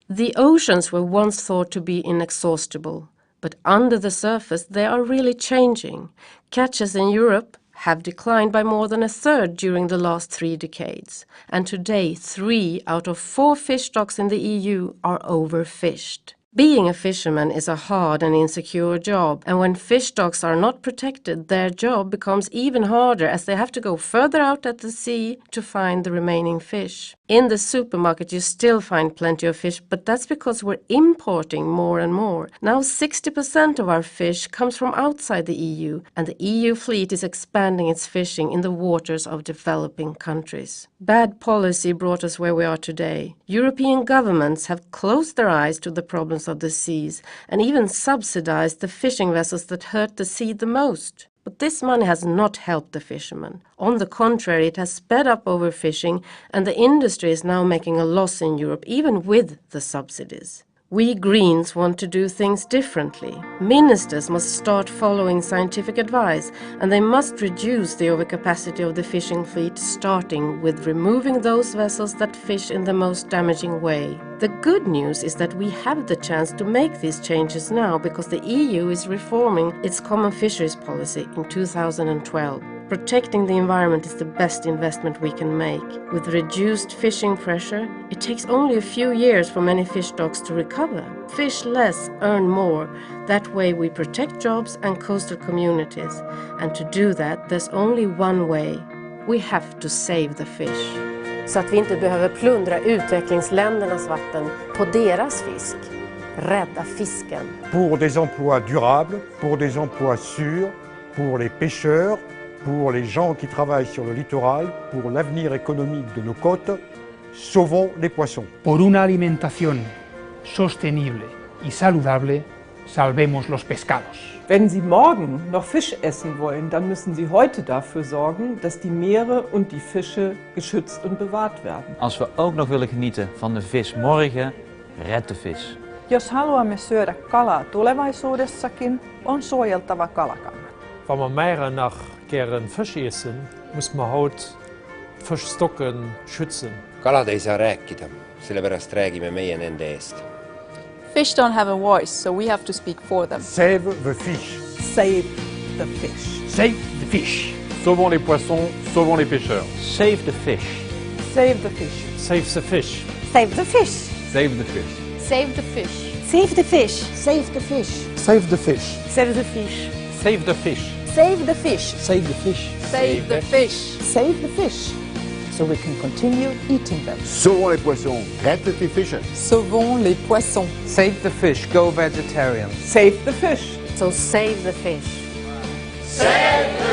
The oceans were once thought to be inexhaustible, but under the surface they are really changing. Catches in Europe have declined by more than a third during the last 3 decades, and today 3 out of 4 fish stocks in the EU are overfished. Being a fisherman is a hard and insecure job, and when fish stocks are not protected, their job becomes even harder as they have to go further out at the sea to find the remaining fish. In the supermarket you still find plenty of fish, but that's because we're importing more and more. Now 60% of our fish comes from outside the EU, and the EU fleet is expanding its fishing in the waters of developing countries. Bad policy brought us where we are today. European governments have closed their eyes to the problems of the seas and even subsidized the fishing vessels that hurt the sea the most. But this money has not helped the fishermen. On the contrary, it has sped up overfishing, and the industry is now making a loss in Europe, even with the subsidies. We Greens want to do things differently. Ministers must start following scientific advice, and they must reduce the overcapacity of the fishing fleet, starting with removing those vessels that fish in the most damaging way. The good news is that we have the chance to make these changes now, because the EU is reforming its common fisheries policy in 2012. Protecting the environment is the best investment we can make. With reduced fishing pressure, it takes only a few years for many fish stocks to recover. Fish less, earn more. That way we protect jobs and coastal communities. And to do that, there's only one way. We have to save the fish. Så att vi inte behöver plundra utvecklingsländernas vatten på deras fisk. Rädda fisken. Pour des emplois durables, pour des emplois sûrs, pour les pêcheurs, pour les gens qui travaillent sur le littoral, pour l'avenir économique de nos côtes, sauvons les poissons. Por una alimentación sostenible y saludable, salvemos los pescados. Wenn Sie morgen noch Fisch essen wollen, dann müssen Sie heute dafür sorgen, dass die Meere und die Fische geschützt und bewahrt werden. Als we ook nog willen genieten van de vis morgen, red de vis. Jos haluamme syödä kalaa tulevaisuudessakin, on suojeltava kalakannat. Wenn wir mehr nach gern Fisch essen, muss man halt Fischstocken schützen. Kalad ei saa rääkida, sellepärast räägime meie nende eest. Fish don't have a voice, so we have to speak for them. Save the fish. Save the fish. Save the fish. Sauvons les poissons, sauvons les pêcheurs. Save the fish. Save the fish. Save the fish. Save the fish. Save the fish. Save the fish. Save the fish. Save the fish. Save the fish. Save the fish. Save the fish. Save the fish. Save the fish. Save the fish. Save the fish. So we can continue eating them. Sauvons les poissons. Red the fish. Sauvons les poissons. Save the fish. Go vegetarian. Save the fish. So save the fish. Save the